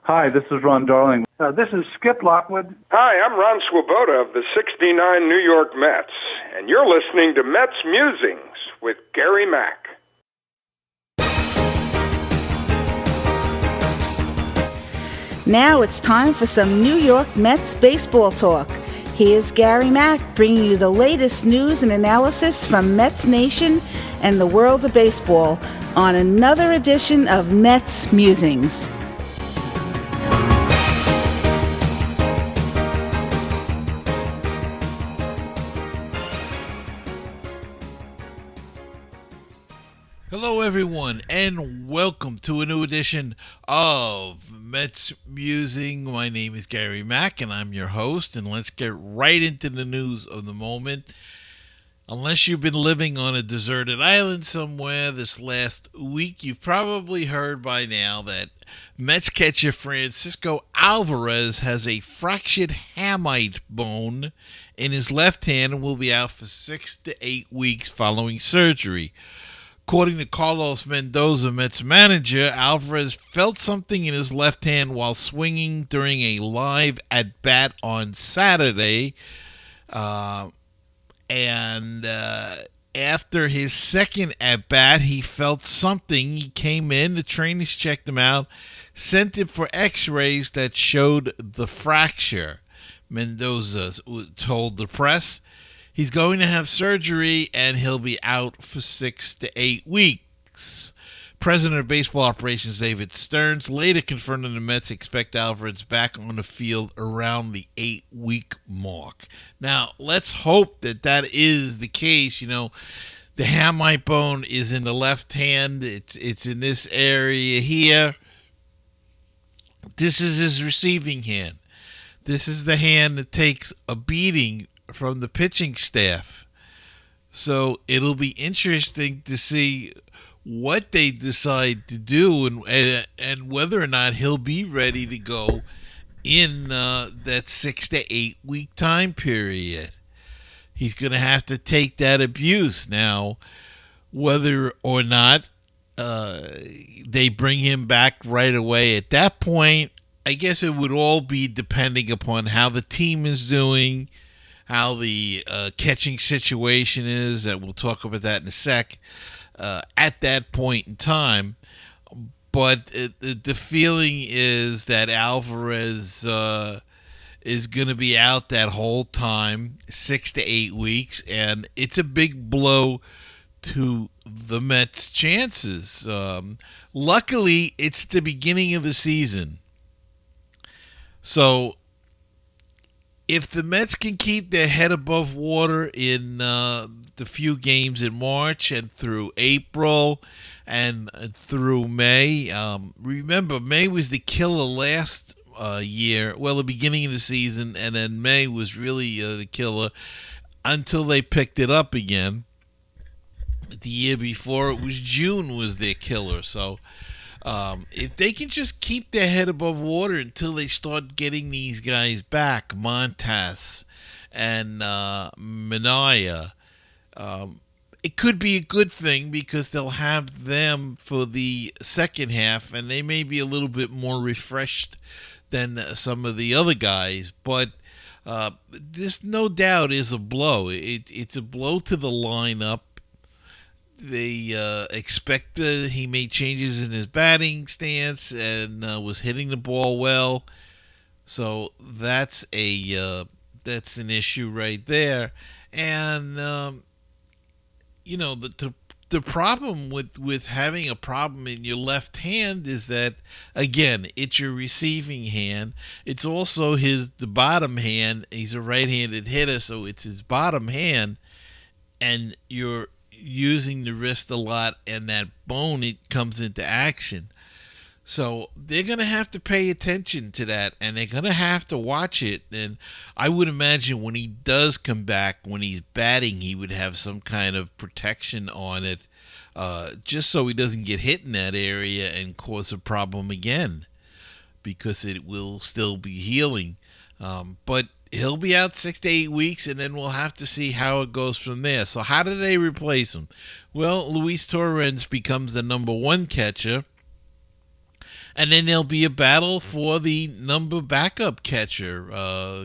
Hi, this is Ron Darling. This is Skip Lockwood. Hi, I'm Ron Swoboda of the 69 New York Mets, and you're listening to Mets Musings with Gary Mack. Now it's time for some New York Mets baseball talk. Here's Gary Mack bringing you the latest news and analysis from Mets Nation and the world of baseball on another edition of Mets Musings. Hello, everyone, and welcome to a new edition of Mets Musing. My name is Gary Mack, and I'm your host, and let's get right into the news of the moment. Unless you've been living on a deserted island somewhere this last week, you've probably heard by now that Mets catcher Francisco Alvarez has a fractured hamate bone in his left hand and will be out for 6 to 8 weeks following surgery. According to Carlos Mendoza, Mets manager, Alvarez felt something in his left hand while swinging during a live at-bat on Saturday. And after his second at-bat, he felt something. He came in, the trainers checked him out, sent him for x-rays that showed the fracture. Mendoza told the press. He's going to have surgery, and he'll be out for 6 to 8 weeks. President of Baseball Operations David Stearns later confirmed that the Mets expect Alvarez back on the field around the 8-week mark. Now, let's hope that is the case. You know, the hamate bone is in the left hand. It's in this area here. This is his receiving hand. This is the hand that takes a beating from the pitching staff. So it'll be interesting to see what they decide to do and whether or not he'll be ready to go in that 6 to 8 week time period. He's going to have to take that abuse. Now, whether or not they bring him back right away at that point, I guess it would all be depending upon how the team is doing, how the catching situation is, and we'll talk about that in a sec, at that point in time. But the feeling is that Alvarez is going to be out that whole time, 6 to 8 weeks, and it's a big blow to the Mets' chances. Luckily, it's the beginning of the season. So if the Mets can keep their head above water in the few games in March and through April and through May, remember, May was the killer last year, well, the beginning of the season, and then May was really the killer until they picked it up again. The year before, it was June was their killer. So if they can just keep their head above water until they start getting these guys back, Montas and Minaya, it could be a good thing because they'll have them for the second half, and they may be a little bit more refreshed than some of the other guys. But this, no doubt, is a blow. It's a blow to the lineup. They expect he made changes in his batting stance and was hitting the ball well. So that's an issue right there. And you know, the problem with having a problem in your left hand is that, again, it's your receiving hand. It's also the bottom hand. He's a right-handed hitter, so it's his bottom hand, and you're using the wrist a lot, and that bone, it comes into action. So they're going to have to pay attention to that, and they're going to have to watch it. And I would imagine when he does come back, when he's batting, he would have some kind of protection on it, just so he doesn't get hit in that area and cause a problem again, because it will still be healing. But he'll be out 6 to 8 weeks, and then we'll have to see how it goes from there. So how do they replace him? Well, Luis Torrens becomes the number one catcher, And then there'll be a battle for the number backup catcher.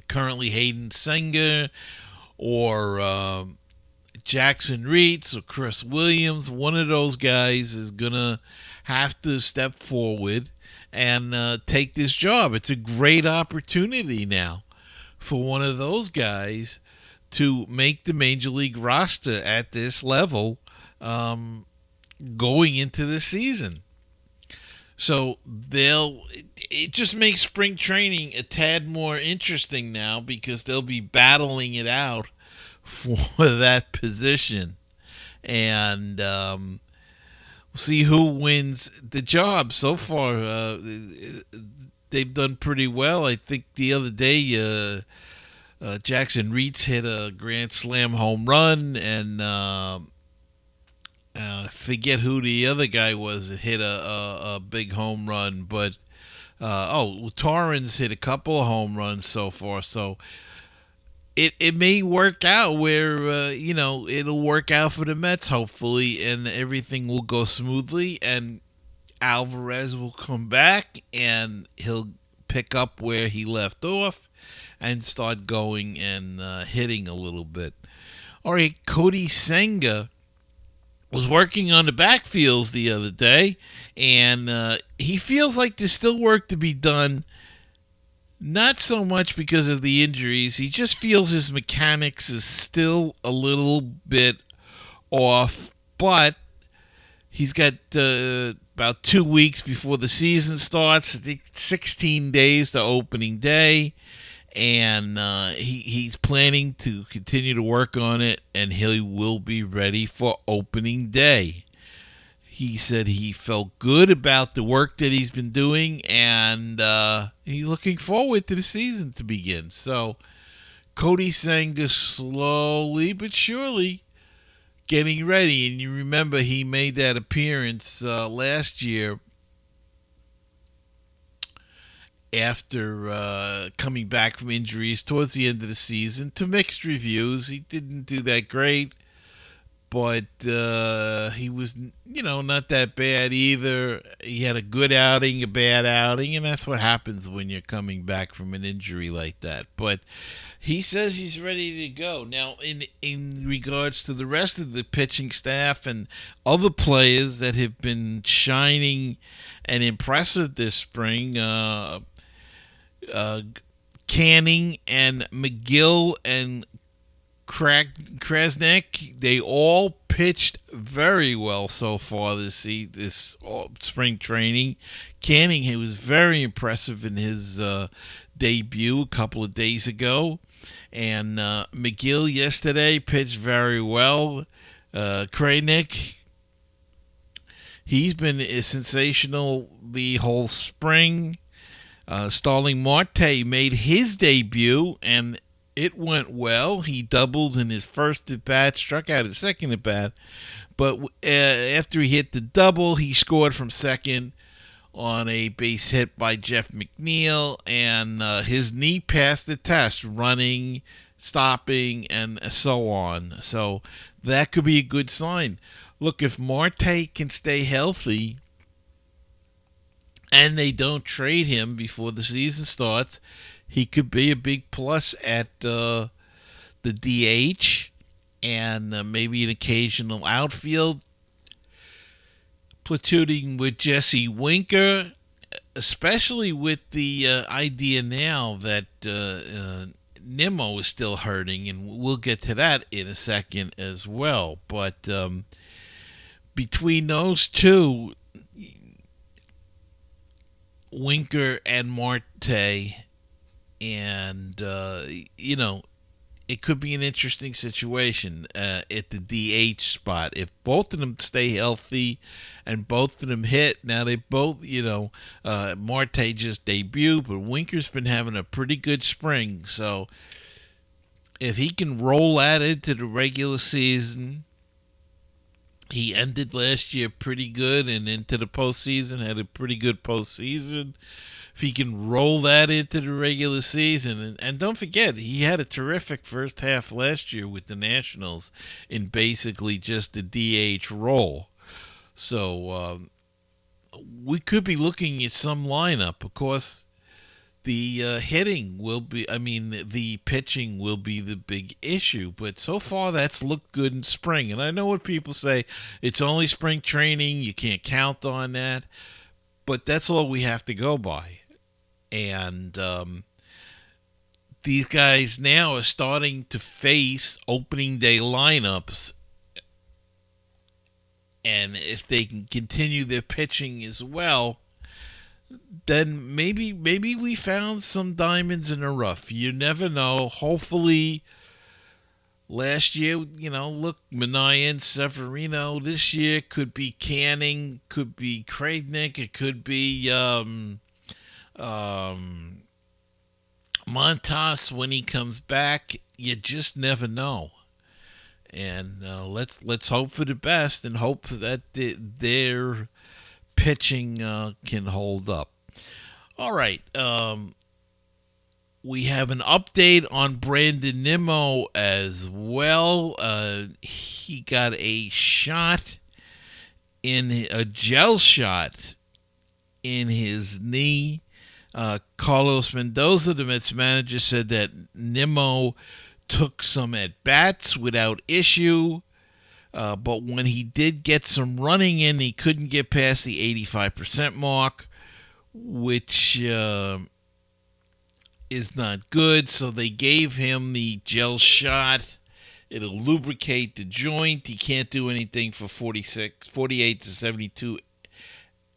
Currently Hayden Senga or Jackson Reitz or Chris Williams. One of those guys is going to have to step forward and take this job. It's a great opportunity now for one of those guys to make the Major League roster at this level going into the season. So it just makes spring training a tad more interesting now because they'll be battling it out for that position. And we'll see who wins the job. So far, they've done pretty well. I think the other day, Jackson Reitz hit a grand slam home run, and I forget who the other guy was that hit a big home run, but Torrens hit a couple of home runs so far. So it may work out where it'll work out for the Mets hopefully, and everything will go smoothly, and Alvarez will come back and he'll pick up where he left off and start going and hitting a little bit. All right, Cody Senga was working on the backfields the other day, and he feels like there's still work to be done. Not so much because of the injuries. He just feels his mechanics is still a little bit off, but he's got about 2 weeks before the season starts. I think 16 days to opening day. And he's planning to continue to work on it, and he will be ready for opening day. He said he felt good about the work that he's been doing, and he's looking forward to the season to begin. So Cody Senga slowly but surely getting ready. And you remember he made that appearance last year after coming back from injuries towards the end of the season to mixed reviews. He didn't do that great, but he was, not that bad either. He had a good outing, a bad outing, and that's what happens when you're coming back from an injury like that. But he says he's ready to go. Now, in regards to the rest of the pitching staff and other players that have been shining and impressive this spring, Canning and McGill and Krasnick, they all pitched very well so far this spring training. Canning, he was very impressive in his debut a couple of days ago, and McGill yesterday pitched very well. Krasnick, he's been sensational the whole spring. Starling Marte made his debut, and it went well. He doubled in his first at-bat, struck out his second at-bat. But after he hit the double, he scored from second on a base hit by Jeff McNeil, and his knee passed the test, running, stopping, and so on. So that could be a good sign. Look, if Marte can stay healthy and they don't trade him before the season starts, he could be a big plus at the DH and maybe an occasional outfield, platooning with Jesse Winker, especially with the idea now that Nimmo is still hurting, and we'll get to that in a second as well. But between those two, Winker and Marte, and it could be an interesting situation at the DH spot if both of them stay healthy and both of them hit. Now they both, Marte just debuted, but Winker's been having a pretty good spring. So if he can roll that into the regular season, he ended last year pretty good, and into the postseason had a pretty good postseason. If he can roll that into the regular season, and don't forget, he had a terrific first half last year with the Nationals in basically just the DH role. So we could be looking at some lineup. Of course, the the pitching will be the big issue. But so far, that's looked good in spring. And I know what people say, it's only spring training, you can't count on that. But that's all we have to go by. And these guys now are starting to face opening day lineups. And if they can continue their pitching as well, then maybe we found some diamonds in the rough. You never know. Hopefully, last year, look, Manaea, Severino. This year could be Canning, could be Kragnick, it could be Montas when he comes back. You just never know. And let's hope for the best and hope that their pitching can hold up. All right. We have an update on Brandon Nimmo as well. He got a gel shot in his knee. Carlos Mendoza, the Mets manager, said that Nimmo took some at-bats without issue. But when he did get some running in, he couldn't get past the 85% mark, which is not good. So they gave him the gel shot. It'll lubricate the joint. He can't do anything for 48 to 72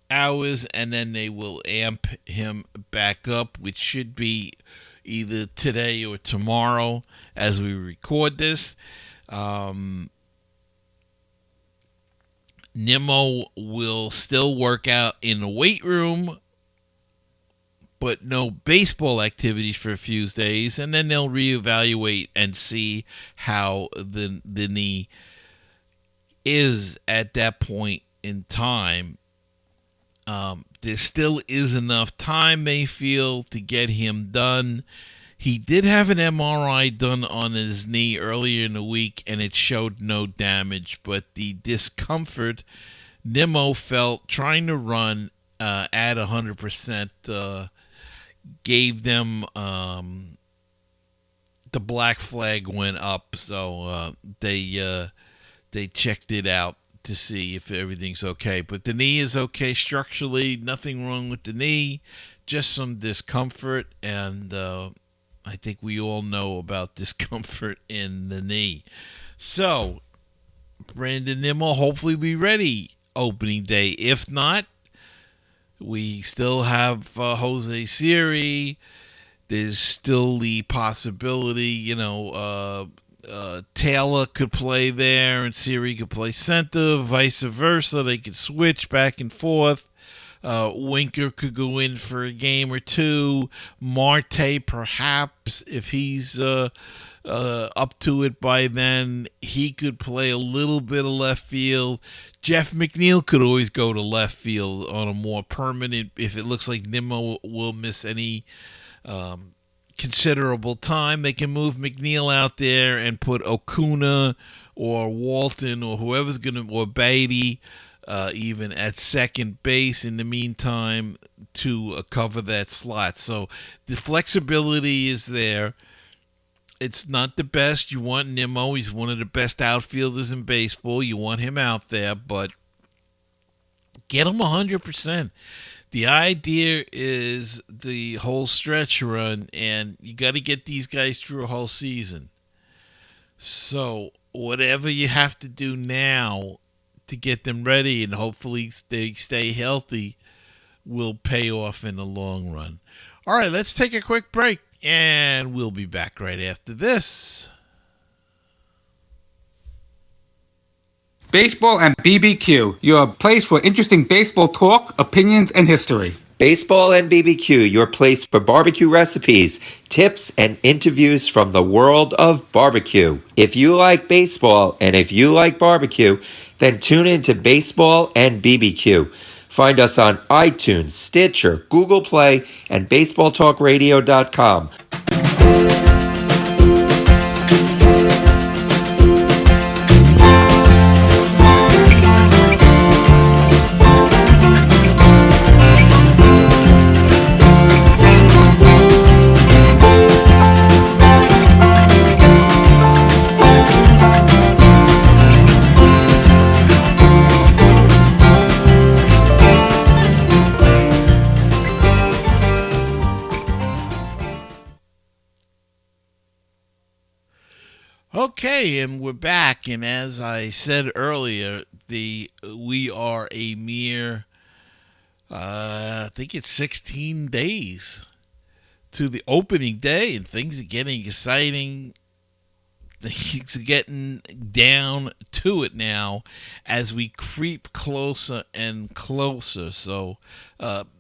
hours, and then they will amp him back up, which should be either today or tomorrow as we record this. Nimmo will still work out in the weight room, but no baseball activities for a few days, and then they'll reevaluate and see how the knee is at that point in time. There still is enough time, they feel, to get him done. He did have an MRI done on his knee earlier in the week, and it showed no damage, but the discomfort Nimmo felt trying to run at 100% gave them the black flag went up, so they checked it out to see if everything's okay. But the knee is okay structurally, nothing wrong with the knee, just some discomfort, and I think we all know about discomfort in the knee. So, Brandon Nimmo hopefully be ready opening day. If not, we still have Jose Siri. There's still the possibility, Taylor could play there and Siri could play center, vice versa. They could switch back and forth. Winker could go in for a game or two. Marte, perhaps, if he's up to it by then, he could play a little bit of left field. Jeff McNeil could always go to left field on a more permanent, if it looks like Nimmo will miss any considerable time. They can move McNeil out there and put Acuna or Walton or whoever's or Beatty even at second base in the meantime to cover that slot. So the flexibility is there. It's not the best. You want Nimmo. He's one of the best outfielders in baseball. You want him out there, but get him 100%. The idea is the whole stretch run, and you got to get these guys through a whole season. So whatever you have to do now to get them ready and hopefully they stay healthy will pay off in the long run. All right, let's take a quick break, and we'll be back right after this. Baseball and BBQ, your place for interesting baseball talk, opinions, and history. Baseball and BBQ, your place for barbecue recipes, tips, and interviews from the world of barbecue. If you like baseball and if you like barbecue, then tune in to Baseball and BBQ. Find us on iTunes, Stitcher, Google Play, and BaseballTalkRadio.com. Okay, and we're back. And as I said earlier, we are a mere, I think it's 16 days to the opening day, and things are getting exciting. Things are getting down to it now as we creep closer and closer. So,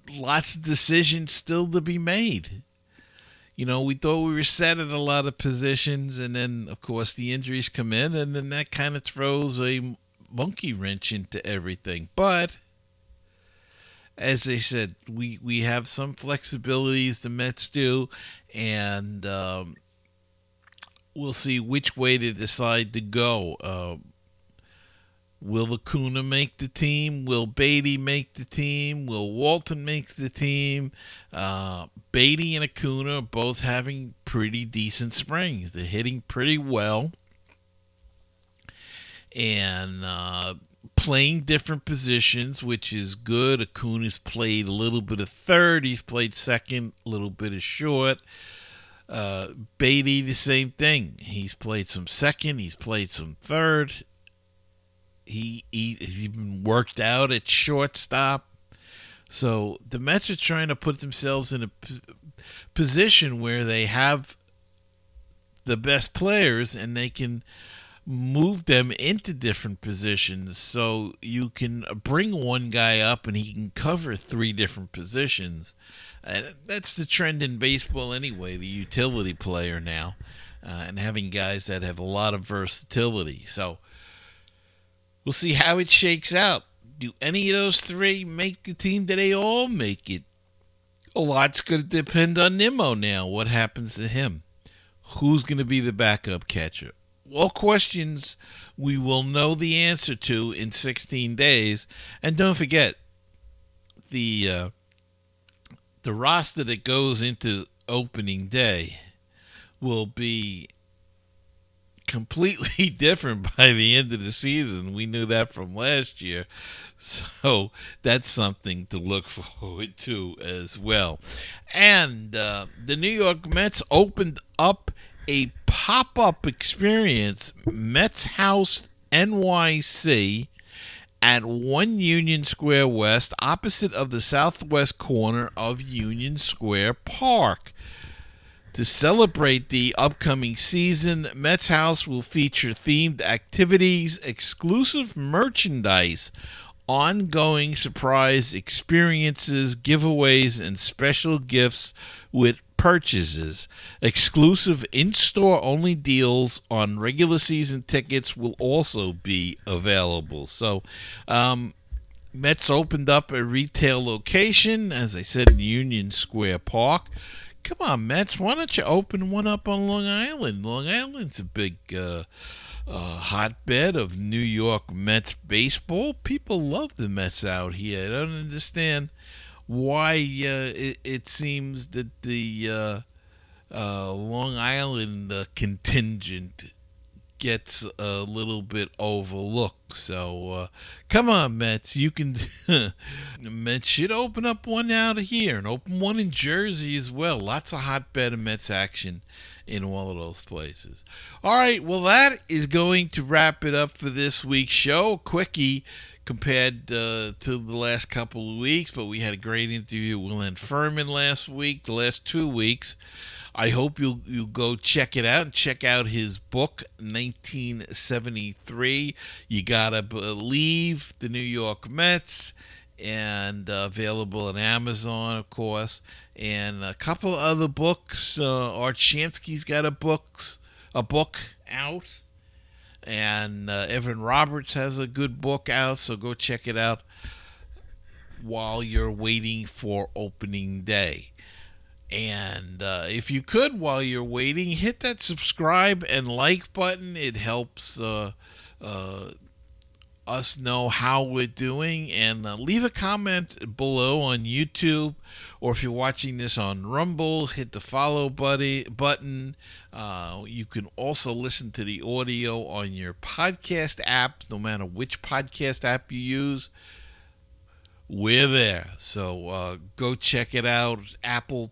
lots of decisions still to be made. We thought we were set at a lot of positions, and then, of course, the injuries come in, and then that kind of throws a monkey wrench into everything. But, as I said, we have some flexibilities, the Mets do, and we'll see which way they decide to go. Will Acuna make the team? Will Beatty make the team? Will Walton make the team? Beatty and Acuna are both having pretty decent springs. They're hitting pretty well and playing different positions, which is good. Acuna's played a little bit of third. He's played second, a little bit of short. Beatty, the same thing. He's played some second. He's played some third. He's even worked out at shortstop. So the Mets are trying to put themselves in a position where they have the best players and they can move them into different positions. So you can bring one guy up and he can cover three different positions. That's the trend in baseball anyway, the utility player now, and having guys that have a lot of versatility. So we'll see how it shakes out. Do any of those three make the team? Do they all make it? A lot's going to depend on Nimmo now. What happens to him? Who's going to be the backup catcher? All questions we will know the answer to in 16 days. And don't forget, the roster that goes into opening day will be completely different by the end of the season. We knew that from last year. So that's something to look forward to as well. And the New York Mets opened up a pop-up experience, Mets House NYC, at 1 Union Square West, opposite of the southwest corner of Union Square Park. To celebrate the upcoming season, Mets House will feature themed activities, exclusive merchandise, ongoing surprise experiences, giveaways, and special gifts with purchases. Exclusive in-store only deals on regular season tickets will also be available. So, Mets opened up a retail location, as I said, in Union Square Park. Come on, Mets, why don't you open one up on Long Island? Long Island's a big hotbed of New York Mets baseball. People love the Mets out here. I don't understand why it seems that the Long Island contingent gets a little bit overlooked. So come on, Mets, you can Mets should open up one out of here and open one in Jersey as well. Lots of hotbed of Mets action in all of those places. All right, well, that is going to wrap it up for this week's show. Quickie compared to the last couple of weeks, but we had a great interview with Will Furman last week, the last 2 weeks. I hope you'll go check it out and check out his book, 1973. You Gotta Believe the New York Mets, and available on Amazon, of course. And a couple other books. Art Shamsky's got a book out. And Evan Roberts has a good book out, so go check it out while you're waiting for opening day. And if you could, while you're waiting, hit that subscribe and like button. It helps us know how we're doing. And leave a comment below on YouTube. Or if you're watching this on Rumble, hit the follow button. You can also listen to the audio on your podcast app, no matter which podcast app you use. We're there. So go check it out. Apple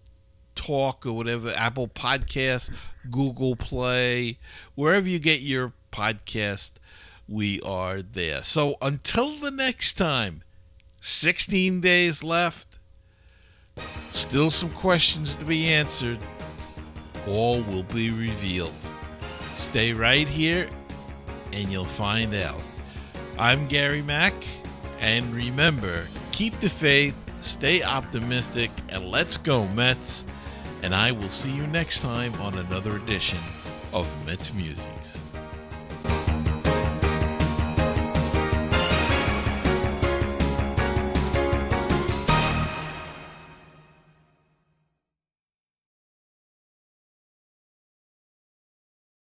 Talk or whatever, Apple Podcasts, Google Play, wherever you get your podcast, we are there. So until the next time, 16 days left, still some questions to be answered. All will be revealed. Stay right here and you'll find out. I'm Gary Mack, and remember, keep the faith, stay optimistic, and let's go Mets. And I will see you next time on another edition of Mets Musings.